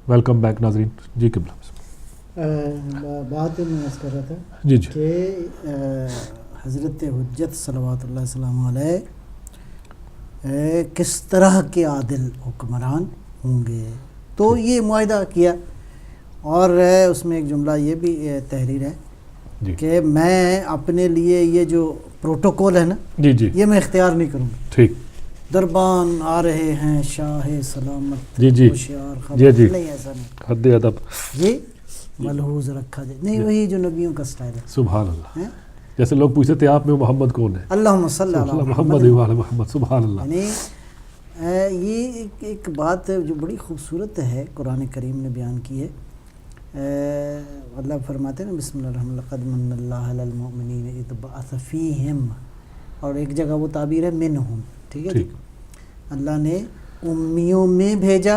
Welcome back ناظرین. جی قبلہ بات میں عرض کر رہا تھا جی کہ حضرت حجت صلوات اللہ وسلم علیہ کس طرح کے عادل حکمران ہوں گے. تو یہ معاہدہ کیا اور اس میں ایک جملہ یہ بھی تحریر ہے جی کہ میں اپنے لیے یہ جو پروٹوکول ہے نا جی جی یہ میں اختیار نہیں کروں گا. ٹھیک. دربان آ رہے ہیں شاہ سلامت جی جی ہوشیار خبر جی جی نہیں ایسا نہیں حد ادب جی ملحوظ رکھا جائے نہیں وہی جو نبیوں کا سٹائل ہے. سبحان اللہ. جیسے لوگ پوچھتے تھے آپ میں محمد کون ہے؟ اللہم صلی علی محمد محمد. سبحان اللہ. یعنی یہ ایک بات جو بڑی خوبصورت ہے قرآن کریم نے بیان کی ہے. اللہ فرماتے ہیں نا بسم اللہ الرحمن الرحیم لقد من اللہ علی المؤمنین اذ بعث فیہم اور ایک جگہ وہ تعبیر ہے منہم. ٹھیک ہے جی. اللہ نے امیوں میں بھیجا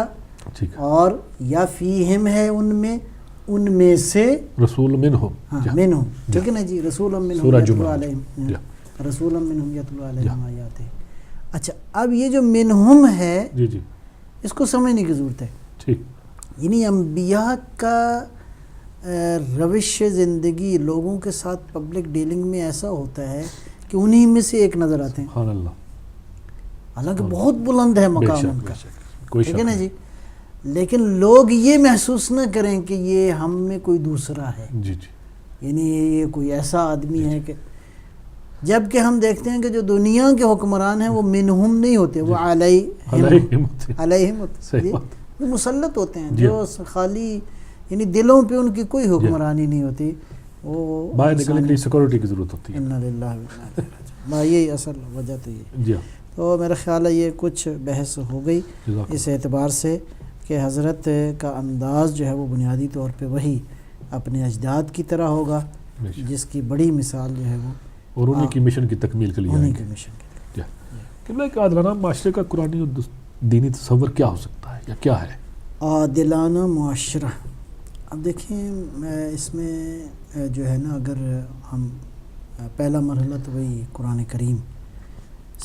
اور یا فیہم ہے ان میں سے رسول منہم. ہاں منہم. ٹھیک ہے نا جی. رسول منہم یتلو علیہم رسول منہم یتلو علیہم آیاتہ. اچھا اب یہ جو منہم ہے جی جی اس کو سمجھنے کی ضرورت ہے. ٹھیک. یعنی انبیاء کا روش زندگی لوگوں کے ساتھ پبلک ڈیلنگ میں ایسا ہوتا ہے کہ انہی میں سے ایک نظر آتے ہیں. سبحان اللہ. حالانکہ بہت بلند ہے مقام ان کا. ٹھیک ہے نا جی. لیکن لوگ یہ محسوس نہ کریں کہ یہ ہم میں کوئی دوسرا ہے. جی جی. یعنی یہ کوئی ایسا آدمی ہے کہ جب کہ ہم دیکھتے ہیں کہ جو دنیا کے حکمران ہیں وہ منہم نہیں ہوتے وہ علیہم ہوتے وہ مسلط ہوتے ہیں جو خالی یعنی دلوں پہ ان کی کوئی حکمرانی نہیں ہوتی. وہ باہر نکلنے کے لیے سیکورٹی کی ضرورت ہوتی ہے. انا للہ و انا الیہ راجعون. یہی اصل وجہ تو یہ. جی. تو میرا خیال ہے یہ کچھ بحث ہو گئی اس اعتبار سے کہ حضرت کا انداز جو ہے وہ بنیادی طور پہ وہی اپنے اجداد کی طرح ہوگا جس کی بڑی مثال جو ہے وہ اور انہیں کی مشن کی تکمیل کے لیے انہیں کی مشن کے لیے. قبلہ ایک عادلانہ معاشرے کا قرآنی اور دینی تصور کیا ہو سکتا ہے یا کیا ہے؟ عادلانہ معاشرہ. اب دیکھیں اس میں جو ہے نا اگر ہم پہلا مرحلہ تو وہی قرآن کریم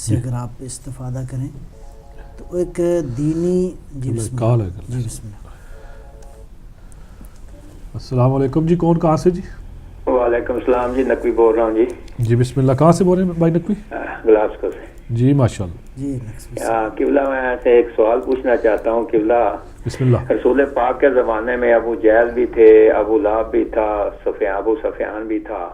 سے اگر آپ استفادہ کریں تو ایک دینی جی بسم اللہ. السلام علیکم جی. کون کہاں سے جی؟ وعلیکم السلام جی. نقوی بول رہا ہوں جی. جی بسم اللہ. کہاں سے بول رہے ہیں بھائی نقوی؟ گلاسکو سے. جی ماشاء اللہ. جی قبلہ میں سے ایک سوال پوچھنا چاہتا ہوں. قبلہ بسم اللہ. رسول پاک کے زمانے میں ابو جہل بھی تھے, ابو لہب بھی تھا, ابو سفیان بھی تھا.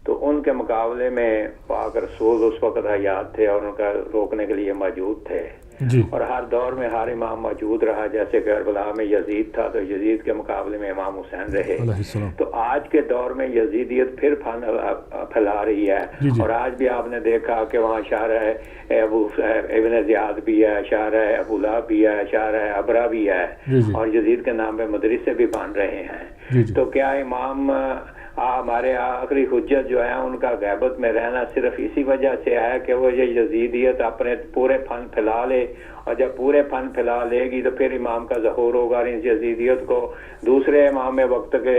تو ان کے مقابلے میں پاک رسول اس وقت حیات تھے اور ان کا روکنے کے لیے موجود تھے جی. اور ہر دور میں ہر امام موجود رہا. جیسے کربلا میں یزید تھا تو یزید کے مقابلے میں امام حسین رہے. تو آج کے دور میں یزیدیت پھر پھیلا رہی ہے. جی جی. اور آج بھی آپ نے دیکھا کہ وہاں شارع ابو ابن زیاد بھی ہے, شارع ابو لہب بھی ہے, شارع ابرا بھی ہے. جی جی. اور یزید کے نام پہ مدرسے بھی بن رہے ہیں. جی جی. تو کیا امام ہمارے آخری حجت جو ہے ان کا غیبت میں رہنا صرف اسی وجہ سے ہے کہ وہ یہ یزیدیت اپنے پورے فن پھیلا لے, اور جب پورے فن پھیلا لے گی تو پھر امام کا ظہور ہوگا, اور اس یزیدیت کو دوسرے امام وقت کے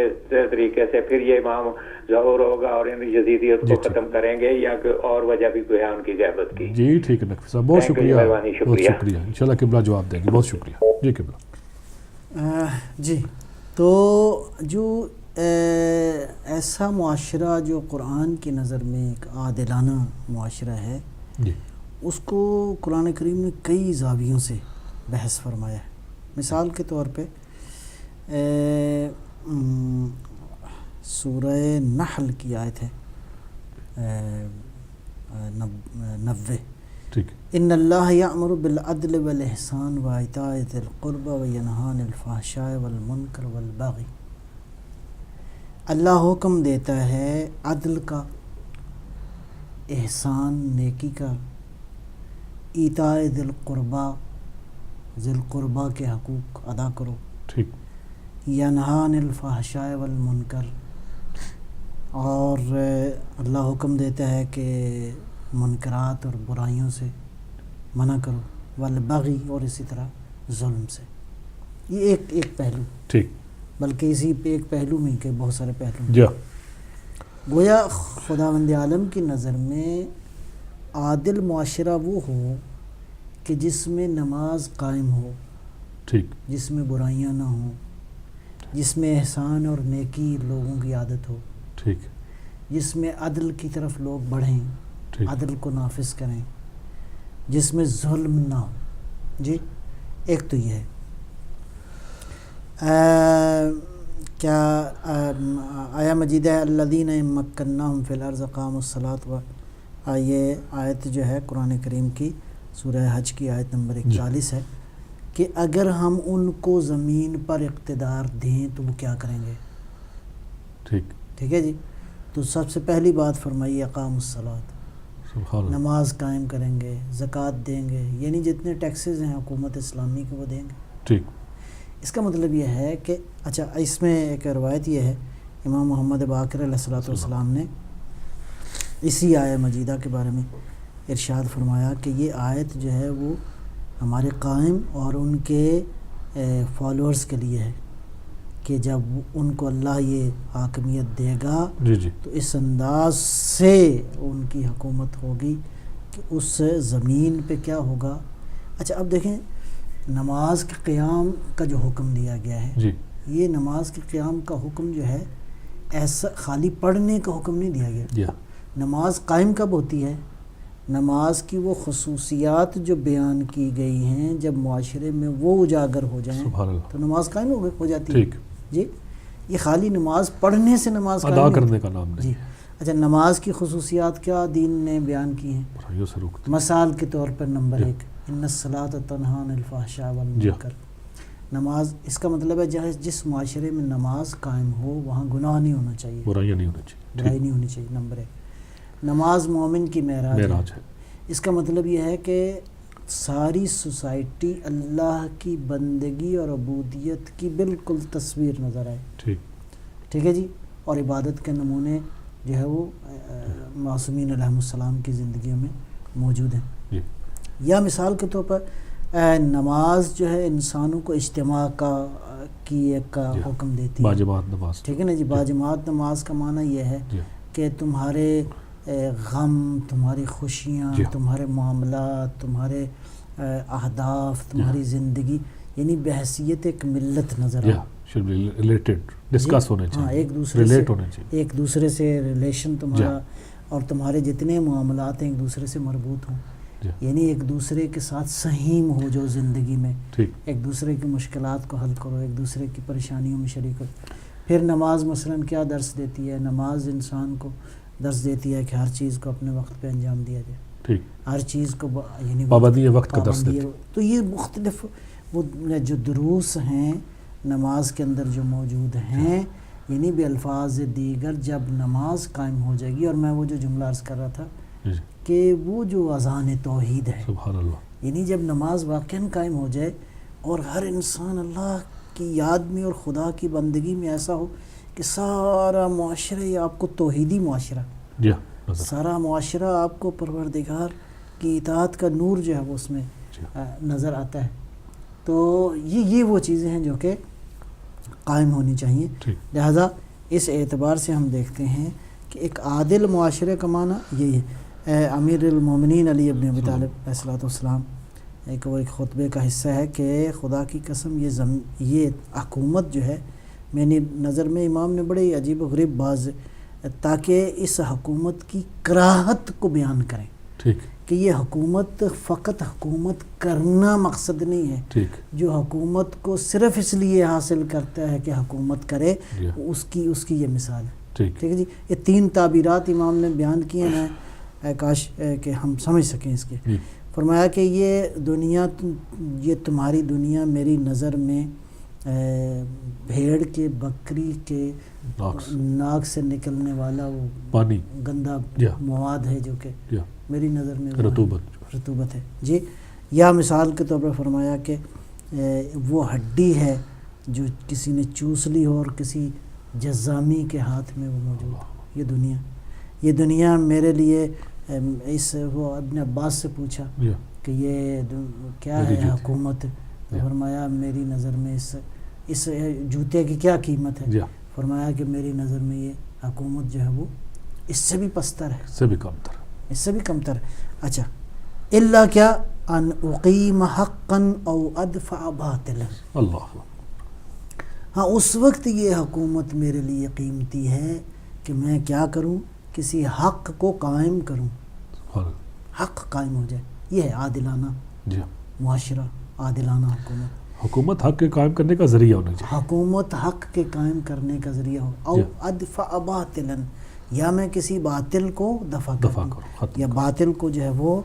طریقے سے پھر یہ امام ظہور ہوگا اور ان یزیدیت کو ختم کریں گے, یا اور وجہ بھی کوئی ہے ان کی غیبت کی. جی ٹھیک ہے نقوی صاحب, بہت شکریہ. بہت شکریہ. انشاءاللہ قبلہ جواب دیں گے. بہت شکریہ. جی قبلہ. جی تو جو ایسا معاشرہ جو قرآن کی نظر میں ایک عادلانہ معاشرہ ہے جی اس کو قرآن کریم نے کئی زاویوں سے بحث فرمایا ہے. مثال کے طور پہ سورہ نحل کی آیت ہے 90. ٹھیک. ان اللہ یأمر بالعدل والاحسان وایتاء ذی القربى وینہی عن الفحشاء والمنکر والبغی. اللہ حکم دیتا ہے عدل کا, احسان نیکی کا, ایتاء ذی القربى ذی القربہ کے حقوق ادا کرو. ٹھیک. ینہی عن الفحشاء والمنکر, اور اللہ حکم دیتا ہے کہ منکرات اور برائیوں سے منع کرو. والبغی, اور اسی طرح ظلم سے. یہ ایک پہلو. ٹھیک. بلکہ اسی پہ ایک پہلو میں کہ بہت سارے پہلو. جی. گویا خداوند عالم کی نظر میں عادل معاشرہ وہ ہو کہ جس میں نماز قائم ہو, ٹھیک جس میں برائیاں نہ ہوں، جس میں احسان اور نیکی لوگوں کی عادت ہو، ٹھیک جس میں عدل کی طرف لوگ بڑھیں، ٹھیک عدل کو نافذ کریں، جس میں ظلم نہ ہو. جی ایک تو یہ ہے. کیا آیا مجید ہے الذین مکناہم فی الارض اقاموا الصلاۃ، یہ آیت جو ہے قرآن کریم کی سورہ حج کی آیت نمبر 41 ہے کہ اگر ہم ان کو زمین پر اقتدار دیں تو وہ کیا کریں گے. ٹھیک ہے جی. تو سب سے پہلی بات فرمائی اقاموا الصلاۃ، سبحان اللہ. نماز قائم کریں گے، زکوٰۃ دیں گے، یعنی جتنے ٹیکسز ہیں حکومت اسلامی کے وہ دیں گے. ٹھیک. اس کا مطلب یہ ہے کہ اچھا اس میں ایک روایت یہ ہے، امام محمد باقر علیہ الصلوۃ والسلام نے اسی آیہ مجیدہ کے بارے میں ارشاد فرمایا کہ یہ آیت جو ہے وہ ہمارے قائم اور ان کے فالوورز کے لیے ہے کہ جب ان کو اللہ یہ حاکمیت دے گا جی تو اس انداز سے ان کی حکومت ہوگی کہ اس زمین پہ کیا ہوگا. اچھا اب دیکھیں نماز کے قیام کا جو حکم دیا گیا ہے جی یہ نماز کے قیام کا حکم جو ہے ایسا خالی پڑھنے کا حکم نہیں دیا گیا. نماز قائم کب ہوتی ہے؟ نماز کی وہ خصوصیات جو بیان کی گئی ہیں جب معاشرے میں وہ اجاگر ہو جائیں تو نماز قائم ہو جاتی ہے. جی یہ خالی نماز پڑھنے سے نماز قائم ادا کرنے کا نام نہیں. جی اچھا نماز کی خصوصیات کیا دین نے بیان کی ہیں؟ مثال کے طور پر نمبر 1 ان الصلاۃ تنہی عن الفحشاء والمنکر. نماز اس کا مطلب ہے جس معاشرے میں نماز قائم ہو وہاں گناہ نہیں ہونا چاہیے، برائی نہیں ہونی چاہیے. برائی نہیں ہونی چاہیے. نمبر 1 نماز مومن کی معراج ہے. اس کا مطلب یہ ہے کہ ساری سوسائٹی اللہ کی بندگی اور عبودیت کی بالکل تصویر نظر آئے. ٹھیک ہے جی. اور عبادت کے نمونے جو ہے وہ معصومین علیہ السلام کی زندگیوں میں موجود ہیں. یا مثال کے طور پر نماز جو ہے انسانوں کو اجتماع کی ایک حکم دیتی ہے. باجماعت نماز. ٹھیک ہے نا جی. باجماعت نماز کا معنی یہ ہے کہ تمہارے غم، تمہاری خوشیاں، تمہارے معاملات، تمہارے اہداف، تمہاری زندگی یعنی بحیثیت ایک ملت نظر ریلیٹڈ ڈسکس ہونے چاہیے. ایک دوسرے سے ایک دوسرے سے ریلیشن تمہارا اور تمہارے جتنے معاملات ہیں ایک دوسرے سے مربوط ہوں. یعنی ایک دوسرے کے ساتھ سہیم ہو جو زندگی میں، ایک دوسرے کی مشکلات کو حل کرو، ایک دوسرے کی پریشانیوں میں شریک ہو. پھر نماز مثلاً کیا درس دیتی ہے؟ نماز انسان کو درس دیتی ہے کہ ہر چیز کو اپنے وقت پہ انجام دیا جائے. ہر چیز کو یعنی پابندی وقت کا درس دیتی ہے. تو یہ مختلف وہ جو دروس ہیں نماز کے اندر جو موجود ہیں، یعنی بالفاظ دیگر جب نماز قائم ہو جائے گی. اور میں وہ جو جملہ عرض کر رہا تھا کہ وہ جو اذان توحید ہے، سبحان اللہ، یعنی جب نماز واقعاً قائم ہو جائے اور ہر انسان اللہ کی یاد میں اور خدا کی بندگی میں ایسا ہو کہ سارا معاشرہ یہ آپ کو توحیدی معاشرہ، سارا معاشرہ آپ کو پروردگار کی اطاعت کا نور جو ہے وہ اس میں نظر آتا ہے. تو یہ وہ چیزیں ہیں جو کہ قائم ہونی چاہیے. لہذا اس اعتبار سے ہم دیکھتے ہیں کہ ایک عادل معاشرے کا معنی یہی ہے. امیر المومنین علی ابن ابی طالب علیہ الصلوۃ والسلام ایک خطبے کا حصہ ہے کہ خدا کی قسم یہ حکومت جو ہے میری نظر میں امام نے بڑے عجیب و غریب باز تاکہ اس حکومت کی کراہت کو بیان کریں کہ یہ حکومت فقط حکومت کرنا مقصد نہیں ہے. جو حکومت کو صرف اس لیے حاصل کرتا ہے کہ حکومت کرے اس کی یہ مثال ہے. ٹھیک ہے جی. یہ 3 تعبیرات امام نے بیان کی ہیں، کاش کہ ہم سمجھ سکیں اس کے. فرمایا کہ یہ تمہاری دنیا میری نظر میں بھیڑ کے بکری کے ناک سے نکلنے والا وہ پانی گندا مواد ہے جو کہ میری نظر میں رطوبت ہے. جی. یا مثال کے طور پر فرمایا کہ وہ ہڈی ہے جو کسی نے چوس لی ہو اور کسی جزامی کے ہاتھ میں وہ موجود ہو. یہ دنیا میرے لیے وہ ابن عباس سے پوچھا کہ یہ کیا ہے حکومت؟ فرمایا میری نظر میں اس جوتے کی کیا قیمت ہے؟ فرمایا کہ میری نظر میں یہ حکومت جو ہے وہ اس سے بھی پستر ہے، اس سے بھی کمتر ہے. اچھا الا کیا ان اقیم حقا او ادفع باطلا. اللہ ہاں اس وقت یہ حکومت میرے لیے قیمتی ہے کہ میں کیا کروں, کسی حق کو قائم کروں, حق قائم ہو جائے. یہ ہے عادلانہ جی معاشرہ, عادلانہ حکومت. حکومت حق کے قائم کرنے کا ذریعہ ہونا چاہیے. حکومت حق کے قائم کرنے کا ذریعہ ہو. او ادفع باطلا, یا میں کسی باطل کو دفع کروں یا باطل کو جو ہے وہ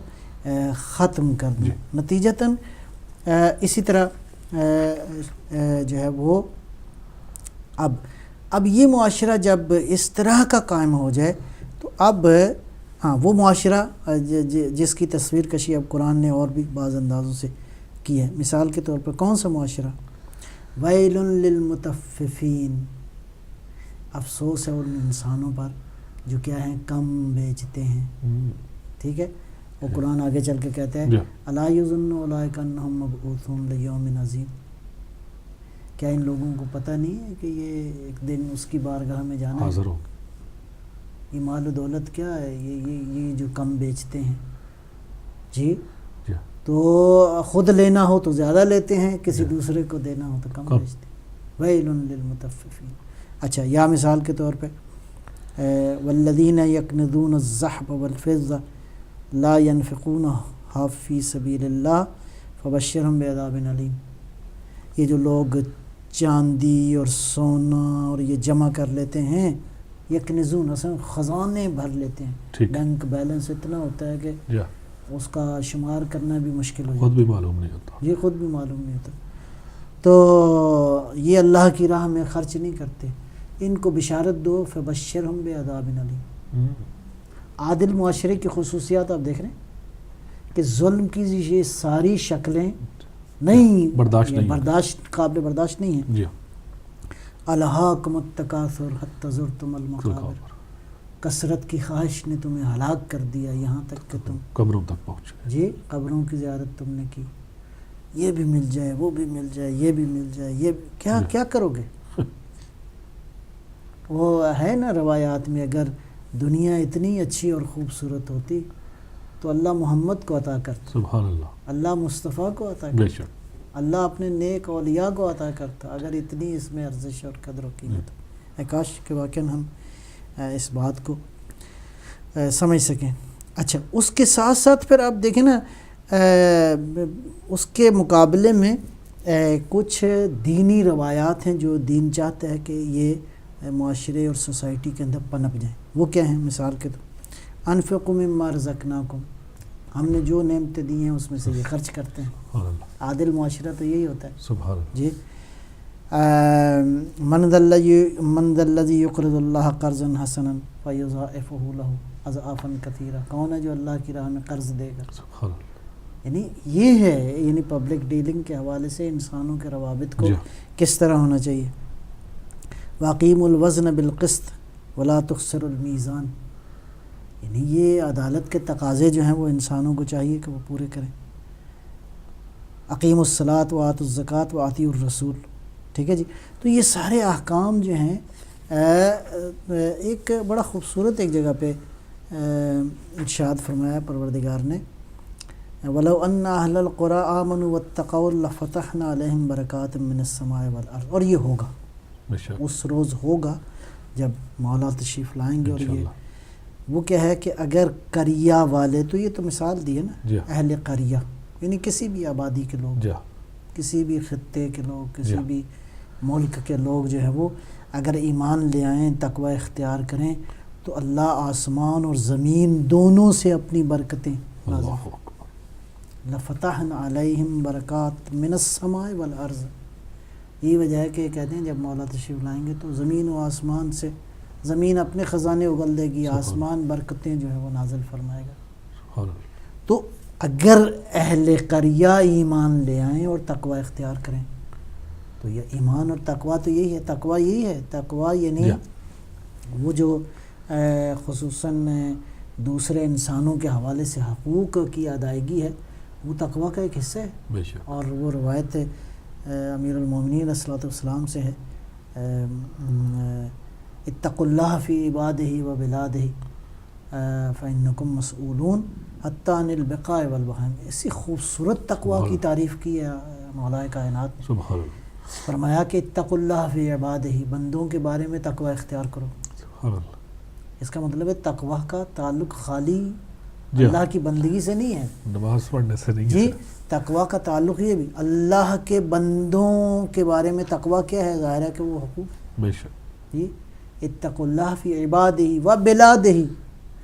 ختم کر دوں. نتیجتاً اسی طرح جو ہے وہ اب یہ معاشرہ جب اس طرح کا قائم ہو جائے تو اب ہاں وہ معاشرہ جس کی تصویر کشی اب قرآن نے اور بھی بعض اندازوں سے کی ہے. مثال کے طور پر کون سا معاشرہ؟ ویل للمطففین, افسوس ہے ان انسانوں پر جو کیا ہیں, کم بیچتے ہیں. ٹھیک ہے, وہ قرآن آگے چل کے کہتے ہیں الا یظن اولئک انہم مبعوثون لیوم عظیم, کیا ان لوگوں کو پتہ نہیں ہے کہ یہ ایک دن اس کی بارگاہ میں جانا حاضر ہو. یہ مال و دولت کیا ہے, یہ جو کم بیچتے ہیں. جی تو خود لینا ہو تو زیادہ لیتے ہیں, کسی دوسرے کو دینا ہو تو کم بیچتے ہیں. ویل للمطففین. اچھا, یا مثال کے طور پہ والذین یکنزون الذهب والفضة لا ينفقونها فی سبیل اللہ فبشرهم بعذاب علیم. یہ جو لوگ چاندی اور سونا اور یہ جمع کر لیتے ہیں, یکنزون اصلا خزانے بھر لیتے ہیں, بینک بیلنس اتنا ہوتا ہے کہ اس کا شمار کرنا بھی مشکل ہو جاتا ہے, خود بھی معلوم نہیں ہوتا. یہ خود بھی معلوم نہیں ہوتا. تو یہ اللہ کی راہ میں خرچ نہیں کرتے, ان کو بشارت دو فبشرہم بعذاب علیم. عادل معاشرے کی خصوصیات آپ دیکھ رہے ہیں کہ ظلم کی یہ ساری شکلیں نہیں برداشت قابل برداشت نہیں ہیں. جی الہاکم التکاثر حتی زرتم المقابر, کثرت کی خواہش نے تمہیں ہلاک کر دیا یہاں تک کہ تم قبروں تک پہنچ گئے. جی قبروں کی زیارت تم نے کی. یہ بھی مل جائے, وہ بھی مل جائے, یہ بھی مل جائے, یہ کیا کرو گے؟ وہ ہے نا روایات میں, اگر دنیا اتنی اچھی اور خوبصورت ہوتی تو اللہ محمد کو عطا کرتا, سبحان اللہ, اللہ مصطفیٰ کو عطا بے کرتا, شک اللہ اپنے نیک اولیاء کو عطا کرتا, اگر اتنی اس میں ارزش اور قدر و قیمت ہو. کاش کہ واقعاً ہم اس بات کو سمجھ سکیں. اچھا, اس کے ساتھ ساتھ پھر آپ دیکھیں نا اس کے مقابلے میں کچھ دینی روایات ہیں جو دین چاہتا ہے کہ یہ معاشرے اور سوسائٹی کے اندر پنپ جائیں. وہ کیا ہیں؟ مثال کے طور انفقوا مما رزقناکم, ہم نے جو نعمتیں دی ہیں اس میں سے یہ خرچ کرتے ہیں. عادل معاشرہ تو یہی ہوتا ہے. سبحان اللہ. جی من ذا الذی یقرض اللہ قرضا حسنا فیضاعفہ لہ اضعافا کثیرا, کون ہے جو اللہ کی راہ میں قرض دے گا؟ سبحان اللہ. یعنی یہ ہے, یعنی پبلک ڈیلنگ کے حوالے سے انسانوں کے روابط کو کس طرح ہونا چاہیے. واقیموا الوزن بالقسط ولا تخسروا المیزان, یعنی یہ عدالت کے تقاضے جو ہیں وہ انسانوں کو چاہیے کہ وہ پورے کریں. اقیموا الصلاۃ وآتوا الزکوٰۃ وآطیعوا الرسول. ٹھیک ہے جی. تو یہ سارے احکام جو ہیں ایک بڑا خوبصورت ایک جگہ پہ ارشاد فرمایا پروردگار نے, وَلَوْ أَنَّ أَهْلَ الْقُرَىٰ آمَنُوا وَاتَّقَوْا لَفَتَحْنَا عَلَيْهِمْ بَرَكَاتٍ مِّنَ السَّمَاءِ وَالْأَرْضِ. اور یہ ہوگا, اس روز ہوگا جب مولا تشریف لائیں گے. اور یہ وہ کیا ہے کہ اگر قریہ والے, تو یہ تو مثال دی ہے نا, اہل قریہ یعنی کسی بھی آبادی کے لوگ, کسی بھی خطے کے لوگ, کسی بھی ملک کے لوگ جو ہے وہ اگر ایمان لے آئیں, تقوی اختیار کریں, تو اللہ آسمان اور زمین دونوں سے اپنی برکتیں نازل. لَفَتَحْنَا عَلَيْهِمْ بَرَكَاتٍ مِّنَ السَّمَاءِ وَالْأَرْضِ. یہی وجہ ہے کہ کہتے ہیں جب مولا تشریف لائیں گے تو زمین و آسمان سے, زمین اپنے خزانے اگل دے گی, آسمان برکتیں جو ہے وہ نازل فرمائے گا. تو اگر اہل قریہ ایمان لے آئیں اور تقوی اختیار کریں, تو یہ ایمان اور تقوی تو یہی ہے. تقوی یہی ہے, تقوی یعنی وہ جو خصوصاً دوسرے انسانوں کے حوالے سے حقوق کی ادائیگی ہے, وہ تقوی کا ایک حصہ ہے. اور وہ روایت امیر المومنین علیہ الصلوۃ والسلام سے ہے, اتقوا اللہ فی عبادہ و بلادہ فإنکم مسئولون حتیٰ عن البقاء والبہائم. ایسی خوبصورت تقوی کی تعریف کی ہے مولا کائنات نے. سبحان اللہ. فرمایا کہ اتقوا اللہ فی عبادہ، بندوں کے بارے میں تقوی اختیار کرو. سبحان اللہ. اس کا مطلب ہے تقوی کا تعلق خالی جی اللہ کی بندگی سے نہیں ہے نماز پڑھنے سے نہیں جی. ہے. تقوی کا تعلق یہ بھی اللہ کے بندوں کے بارے میں. تقوی کیا ہے؟ ظاہر ہے کہ وہ حقوق بے شک. جی. اتقوا اللہ فی عبادہ و بلادہ،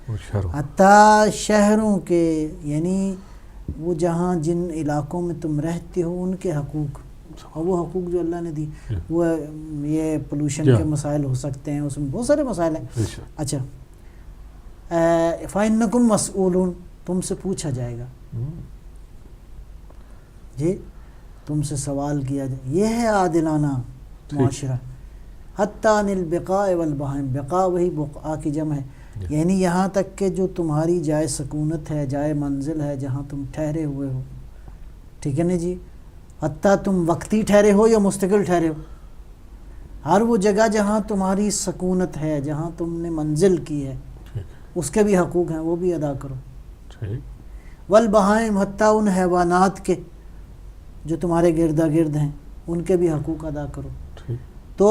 وہ شہر حتیٰ شہروں کے، یعنی وہ جہاں جن علاقوں میں تم رہتے ہو ان کے حقوق، اور وہ حقوق جو اللہ نے دی. وہ یہ پولوشن کے مسائل ہو سکتے ہیں، اس میں بہت سارے مسائل ہیں. بے شک. اچھا فَإِنَّكُمْ مَسْئُولُونَ، تم سے پوچھا جائے گا جی، تم سے سوال کیا جائے. یہ ہے عادلانہ معاشرہ. حتیٰ عن البقاء والبہائم، بقاء وہی بقاء کی جمع ہے، یعنی یہاں تک کہ جو تمہاری جائے سکونت ہے، جائے منزل ہے، جہاں تم ٹھہرے ہوئے ہو. ٹھیک ہے نا جی. حتیٰ تم وقتی ٹھہرے ہو یا مستقل ٹھہرے ہو، ہر وہ جگہ جہاں تمہاری سکونت ہے، جہاں تم نے منزل کی ہے، اس کے بھی حقوق ہیں، وہ بھی ادا کرو. والبہائم، حتیٰ ان حیوانات کے جو تمہارے گردا گرد ہیں ان کے بھی حقوق ادا کرو. تو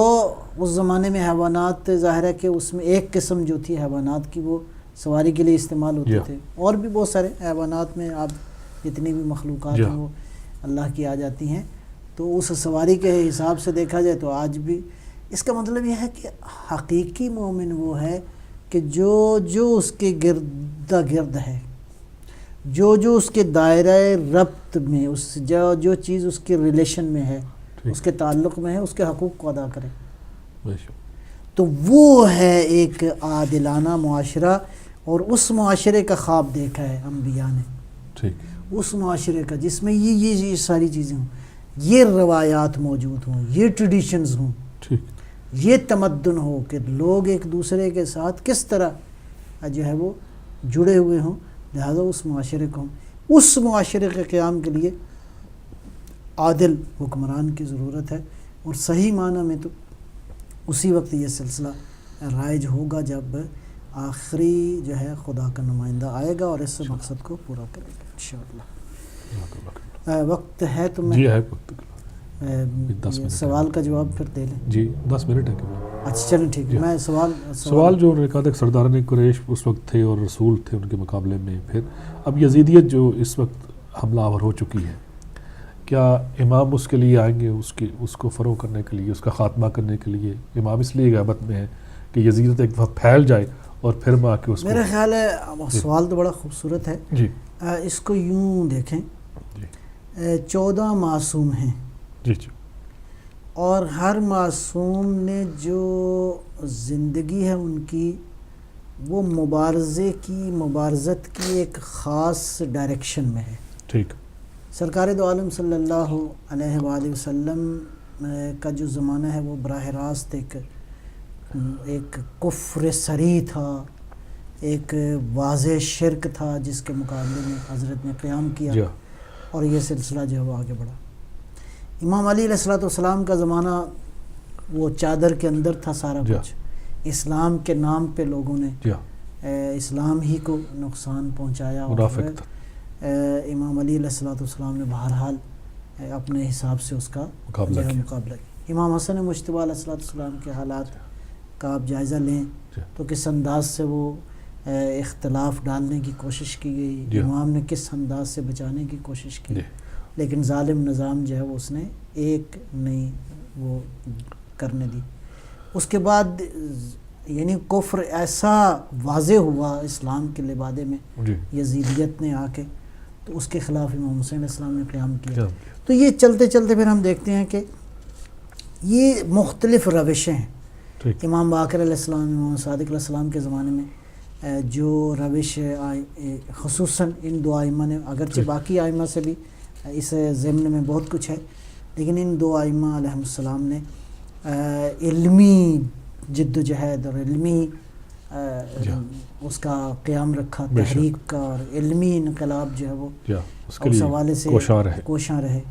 اس زمانے میں حیوانات ظاہر ہے کہ اس میں ایک قسم جو تھی حیوانات کی وہ سواری کے لیے استعمال ہوتے تھے، اور بھی بہت سارے حیوانات میں آپ جتنی بھی مخلوقات ہیں وہ اللہ کی آ جاتی ہیں. تو اس سواری کے حساب سے دیکھا جائے تو آج بھی اس کا مطلب یہ ہے کہ حقیقی مومن وہ ہے کہ جو اس کے گردا گرد ہے، جو اس کے دائرہ ربط میں، اس جو چیز اس کے ریلیشن میں ہے، اس کے تعلق میں ہے، اس کے حقوق کو ادا کرے. تو وہ ہے ایک عادلانہ معاشرہ. اور اس معاشرے کا خواب دیکھا ہے انبیاء نے، اس معاشرے کا جس میں یہ ساری چیزیں ہوں، یہ روایات موجود ہوں، یہ ٹریڈیشنز ہوں، یہ تمدن ہو کہ لوگ ایک دوسرے کے ساتھ کس طرح جو ہے وہ جڑے ہوئے ہوں. لہذا اس معاشرے کو، اس معاشرے کے قیام کے لیے عادل حکمران کی ضرورت ہے. اور صحیح معنی میں تو اسی وقت یہ سلسلہ رائج ہوگا جب آخری جو ہے خدا کا نمائندہ آئے گا اور اس مقصد کو پورا کرے گا انشاءاللہ. وقت ہے تو میں سوال کا جواب پھر دے لیں. جی 10 منٹ ہے. اچھا چلیں ٹھیک ہے. میں سوال جو انہوں نے کہا تھا سرداران قریش اس وقت تھے اور رسول تھے ان کے مقابلے میں، پھر اب یزیدیت جو اس وقت حملہ آور ہو چکی ہے، کیا امام اس کے لیے آئیں گے، اس کو فروغ کرنے کے لیے، اس کا خاتمہ کرنے کے لیے؟ امام اس لیے غیبت میں ہے کہ یزیدیت ایک دفعہ پھیل جائے اور پھر میں آ کے اس کو. میرا خیال ہے سوال تو بڑا خوبصورت ہے جی. اس کو یوں دیکھیں، 14 معصوم ہیں جی جی، اور ہر معصوم نے جو زندگی ہے ان کی وہ مبارزت کی ایک خاص ڈائریکشن میں ہے. ٹھیک. سرکار دو عالم صلی اللہ علیہ وآلہ وسلم کا جو زمانہ ہے وہ براہ راست ایک کفر صریح تھا، ایک واضح شرک تھا جس کے مقابلے میں حضرت نے قیام کیا اور یہ سلسلہ جو ہے وہ آگے بڑھا. امام علی علیہ السلام کا زمانہ وہ چادر کے اندر تھا سارا کچھ. اسلام کے نام پہ لوگوں نے اسلام ہی کو نقصان پہنچایا اور امام علی علیہ السلام نے بہرحال اپنے حساب سے اس کا مقابلہ کیا. امام حسن مجتبیٰ علیہ السلام کے حالات کا آپ جائزہ لیں تو کس انداز سے وہ اختلاف ڈالنے کی کوشش کی گئی، امام نے کس انداز سے بچانے کی کوشش کی، لیکن ظالم نظام جو ہے وہ اس نے ایک نہیں وہ کرنے دی. اس کے بعد یعنی کفر ایسا واضح ہوا اسلام کے لبادے میں یزیدیت نے آ کے، تو اس کے خلاف امام حسین علیہ السلام نے قیام کیا. تو یہ چلتے چلتے پھر ہم دیکھتے ہیں کہ یہ مختلف روشیں ہیں. امام باقر علیہ السلام، امام صادق علیہ السلام کے زمانے میں جو روش خصوصاً ان دو ائمہ نے، اگرچہ باقی ائمہ سے بھی اس ضمن میں بہت کچھ ہے، لیکن ان دو ائمہ علیہ السلام نے علمی جد و جہد اور علمی اس کا قیام رکھا، تحریک کا، اور علمی انقلاب جو ہے وہ اس حوالے سے کوشاں رہے.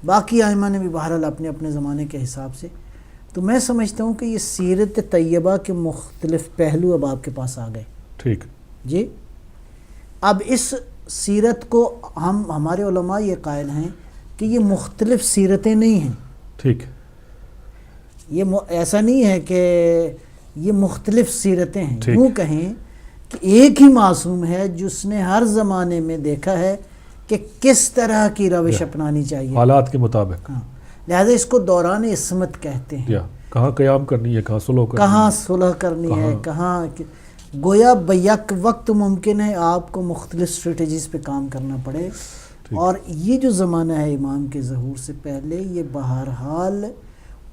باقی ائمہ نے بھی بہرحال اپنے اپنے زمانے کے حساب سے. تو میں سمجھتا ہوں کہ یہ سیرت طیبہ کے مختلف پہلو اب آپ کے پاس آ گئے. ٹھیک جی. اب اس سیرت کو ہمارے علماء یہ قائل ہیں کہ یہ مختلف سیرتیں نہیں ہیں. ٹھیک. یہ ایسا نہیں ہے کہ یہ مختلف سیرتیں ہیں. یوں کہیں کہ ایک ہی معصوم ہے جس نے ہر زمانے میں دیکھا ہے کہ کس طرح کی روش اپنانی چاہیے حالات کے مطابق. لہذا اس کو دوران عصمت کہتے ہیں. کہاں قیام کرنی ہے, کہاں صلح کرنی ہے, کہاں گویا بیک وقت ممکن ہے آپ کو مختلف اسٹریٹجیز پہ کام کرنا پڑے. اور یہ جو زمانہ ہے امام کے ظہور سے پہلے, یہ بہرحال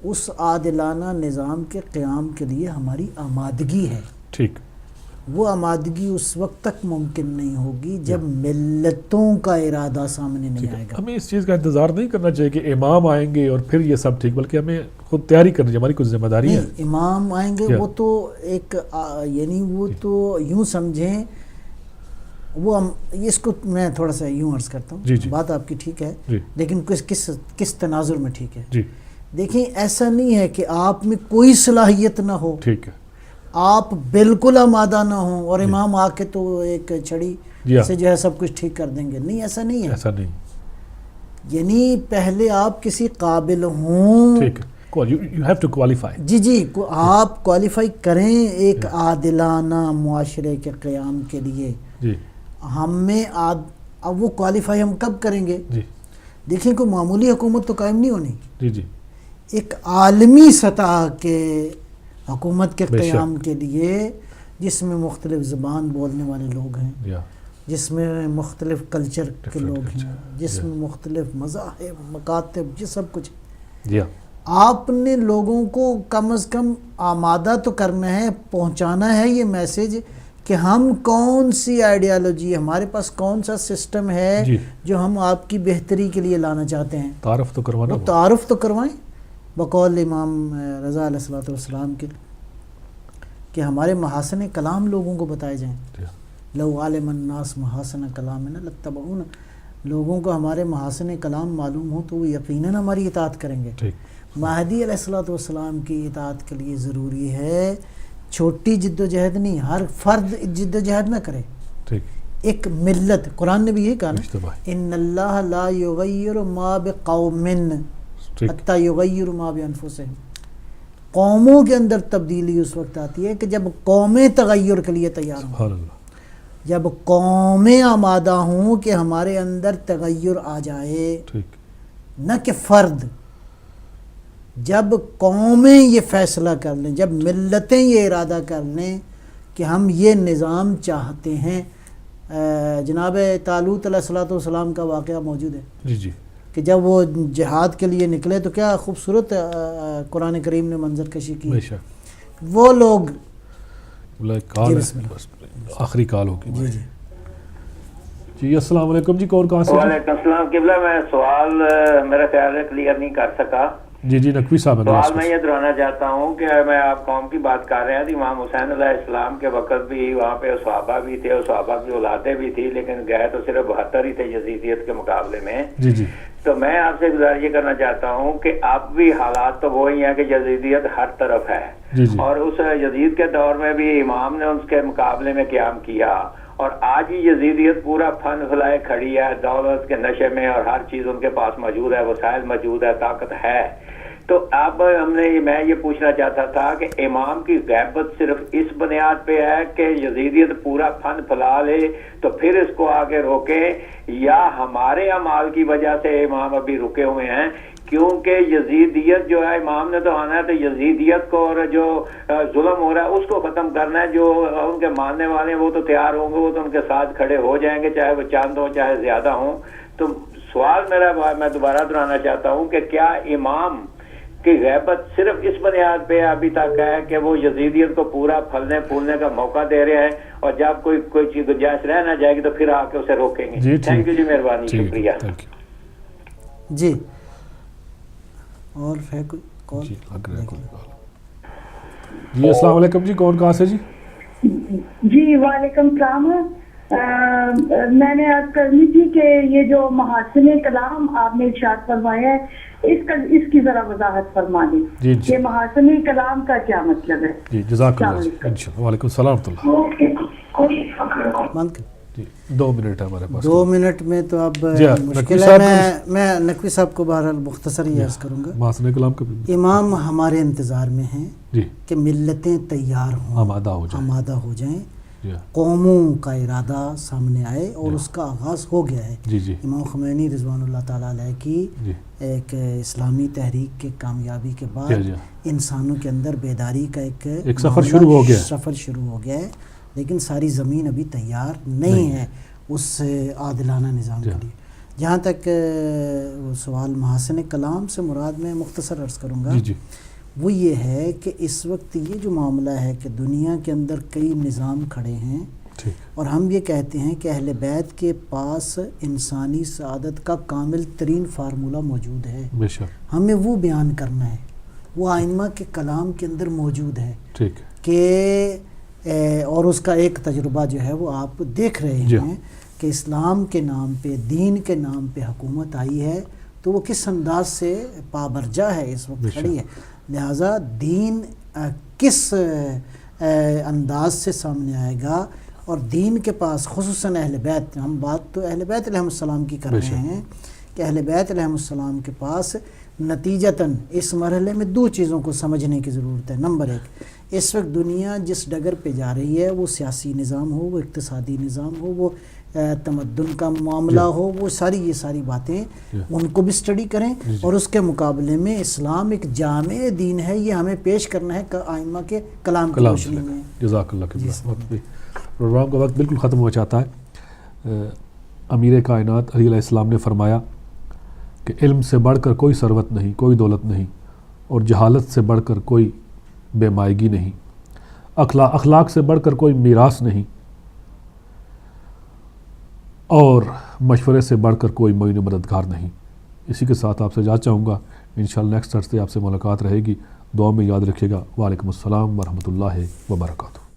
اس عادلانہ نظام کے قیام کے لیے ہماری آمادگی ہے. ٹھیک. وہ آمادگی اس وقت تک ممکن نہیں ہوگی جب ملتوں کا ارادہ سامنے نہیں آئے گا. ہمیں اس چیز کا انتظار نہیں کرنا چاہیے کہ امام آئیں گے اور پھر یہ سب ٹھیک, بلکہ ہمیں خود تیاری کرنی چاہیے, ہماری کچھ ذمہ داری ہے. امام آئیں گے وہ تو ایک یعنی وہ تو یوں سمجھیں, وہ اس کو میں تھوڑا سا یوں عرض کرتا ہوں, بات آپ کی ٹھیک ہے لیکن کس تناظر میں ٹھیک ہے. دیکھیں ایسا نہیں ہے کہ آپ میں کوئی صلاحیت نہ ہو, ٹھیک ہے, آپ بالکل آمادہ نہ ہوں اور امام آ کے تو ایک چھڑی سے جو ہے سب کچھ ٹھیک کر دیں گے. نہیں, ایسا نہیں ہے. ایسا نہیں. یعنی پہلے آپ کسی قابل ہوں. ٹھیک ہے. You have to qualify. جی آپ کوالیفائی کریں ایک عادلانہ معاشرے کے قیام کے لیے. ہمیں اب وہ کوالیفائی ہم کب کریں گے؟ دیکھیں کوئی معمولی حکومت تو قائم نہیں ہونی. ایک عالمی سطح کے حکومت کے قیام کے لیے جس میں مختلف زبان بولنے والے لوگ ہیں, جس میں مختلف کلچر کے لوگ ہیں, جس میں مختلف مذاہب, مکاتب, یہ سب کچھ. آپ نے لوگوں کو کم از کم آمادہ تو کرنا ہے, پہنچانا ہے یہ میسیج کہ ہم کون سی آئیڈیالوجی, ہمارے پاس کون سا سسٹم ہے جو ہم آپ کی بہتری کے لیے لانا چاہتے ہیں. تعارف تو کروانا, تعارف تو کروائیں بقول امام رضا علیہ الصلوۃ والسلام کے, کہ ہمارے محاسن کلام لوگوں کو بتائے جائیں. لو عالم الناس محاسن کلامنا لاتبعونا, لوگوں کو ہمارے محاسن کلام معلوم ہو تو وہ یقیناً ہماری اطاعت کریں گے. مہدی علیہ الصلوۃ والسلام کی اطاعت کے لیے ضروری ہے چھوٹی جد و جہد نہیں, ہر فرد جد و جہد نہ کرے. ایک ملت, قرآن نے بھی یہی کہا نا, ان اللہ لا یغیر ما بقوم حتی یغیر ما بانفسہم. قوموں کے اندر تبدیلی اس وقت آتی ہے کہ جب قومیں تغیر کے لیے تیار ہوں, جب قومیں آمادہ ہوں کہ ہمارے اندر تغیر آ جائے, نہ کہ فرد. جب قومیں یہ فیصلہ کر لیں, جب ملتیں یہ ارادہ کر لیں کہ ہم یہ نظام چاہتے ہیں. جناب طالوت علیہ الصلوۃ والسلام کا واقعہ موجود ہے کہ جب وہ جہاد کے لیے نکلے تو کیا خوبصورت قرآن کریم نے منظر کشی کی. وہ لوگ آخری کال ہوگی. جی السلام علیکم. جی کون کہاں سے؟ وعلیکم السلام. قبلہ میں سوال میرا خیال ہے کلیئر نہیں کر سکا. جی نقوی صاحب, سوال میں یہ دہرانا چاہتا ہوں کہ میں آپ قوم کی بات کر رہے ہیں, امام حسین علیہ السلام کے وقت بھی وہاں پہ صحابہ بھی تھے, صحابہ کی اولادیں بھی تھی, لیکن گئے تو صرف 72 ہی تھے یزیدیت کے مقابلے میں. تو میں آپ سے گزارش یہ کرنا چاہتا ہوں کہ اب بھی حالات تو وہی ہیں کہ یزیدیت ہر طرف ہے, اور اس یزید کے دور میں بھی امام نے اس کے مقابلے میں قیام کیا, اور آج ہی یزیدیت پورا فن پھلائے کھڑی ہے, دولت کے نشے میں, اور ہر چیز ان کے پاس موجود ہے, وسائل موجود ہے, طاقت ہے. تو اب میں یہ پوچھنا چاہتا تھا کہ امام کی غیبت صرف اس بنیاد پہ ہے کہ یزیدیت پورا فن پھیلا لے تو پھر اس کو آگے روکیں, یا ہمارے اعمال کی وجہ سے امام ابھی رکے ہوئے ہیں؟ کیونکہ یزیدیت جو ہے, امام نے تو آنا ہے تو یزیدیت کو اور جو ظلم ہو رہا ہے اس کو ختم کرنا ہے. جو ان کے ماننے والے ہیں وہ تو تیار ہوں گے, وہ تو ان کے ساتھ کھڑے ہو جائیں گے, چاہے وہ چند ہوں چاہے زیادہ ہوں. تو سوال میرا میں دوبارہ دہرانا چاہتا ہوں کہ کیا امام کی غیبت صرف اس بنیاد پہ ابھی تک ہے کہ وہ یزیدیت کو پورا پھلنے پھولنے کا موقع دے رہے ہیں, اور جب کوئی چیز گنجائش رہ نہ جائے گی تو پھر آ کے اسے روکیں گے؟ تھینک یو جی, مہربانی, شکریہ. جی اور ہے کوئی کال؟ جی السلام علیکم. جی کون کہاں سے؟ جی وعلیکم السلام. میں نے عرض کرنی تھی کہ یہ جو محاسن کلام آپ نے ارشاد فرمایا ہے اس کی ذرا وضاحت فرما دیں کہ محاسن کلام کا کیا مطلب ہے. جی جزاک اللہ. وعلیکم السلام ورحمۃ اللہ. بند کر. 2 منٹ ہے ہمارے پاس. 2 منٹ میں تو اب جی ہاں، مشکل نقوی ہے. میں نقوی صاحب کو بہرحال مختصر ہی عرض کروں گا. محاسن کلام کا بھی امام ہمارے انتظار میں ہیں جی کہ ملتیں تیار ہوں، آمادہ ہو جائے. آمادہ ہو جائیں، جی ہاں. قوموں کا ارادہ سامنے آئے اور اس کا آغاز ہو گیا ہے. جی جی امام خمینی رضوان اللہ تعالیٰ علیہ کی جی ایک اسلامی تحریک کے کامیابی کے بعد جی انسانوں کے اندر بیداری کا ایک سفر معاملہ شروع ہو گیا ہے. سفر شروع ہو گیا ہے، لیکن ساری زمین ابھی تیار نہیں ہے اس عادلانہ نظام کے لیے. جہاں تک وہ سوال محاسن کلام سے مراد میں مختصر عرض کروں گا، جی جی وہ یہ ہے کہ اس وقت یہ جو معاملہ ہے کہ دنیا کے اندر کئی نظام کھڑے ہیں ٹھیک. اور ہم یہ کہتے ہیں کہ اہل بیت کے پاس انسانی سعادت کا کامل ترین فارمولہ موجود ہے، بے شک. ہمیں وہ بیان کرنا ہے، وہ آئمہ کے کلام کے اندر موجود ہے ٹھیک. کہ اور اس کا ایک تجربہ جو ہے وہ آپ دیکھ رہے جی. ہیں کہ اسلام کے نام پہ، دین کے نام پہ حکومت آئی ہے تو وہ کس انداز سے پابرجا ہے اس وقت کھڑی ہے. لہٰذا دین کس انداز سے سامنے آئے گا، اور دین کے پاس خصوصاً اہل بیت، ہم بات تو اہل بیت علیہ السلام کی کر رہے ہیں کہ اہل بیت علیہ السلام کے پاس نتیجتاً اس مرحلے میں 2 چیزوں کو سمجھنے کی ضرورت ہے. نمبر 1، اس وقت دنیا جس ڈگر پہ جا رہی ہے، وہ سیاسی نظام ہو، وہ اقتصادی نظام ہو، وہ تمدن کا معاملہ ہو، وہ یہ ساری باتیں ان کو بھی اسٹڈی کریں، اور اس کے مقابلے میں اسلام ایک جامع دین ہے، یہ ہمیں پیش کرنا ہے آئمہ کے کلام کی روشنی میں. جزاک اللہ خیر. پروگرام کا وقت بالکل ختم ہو جاتا ہے. امیر کائنات علیہ السلام نے فرمایا کہ علم سے بڑھ کر کوئی ثروت نہیں، کوئی دولت نہیں، اور جہالت سے بڑھ کر کوئی بے مائگی نہیں، اخلاق سے بڑھ کر کوئی میراث نہیں، اور مشورے سے بڑھ کر کوئی معین و مددگار نہیں. اسی کے ساتھ آپ سے جا چاہوں گا، انشاءاللہ نیکسٹ تھرسڈے آپ سے ملاقات رہے گی. دعا میں یاد رکھیے گا. وعلیکم السلام ورحمۃ اللہ وبرکاتہ.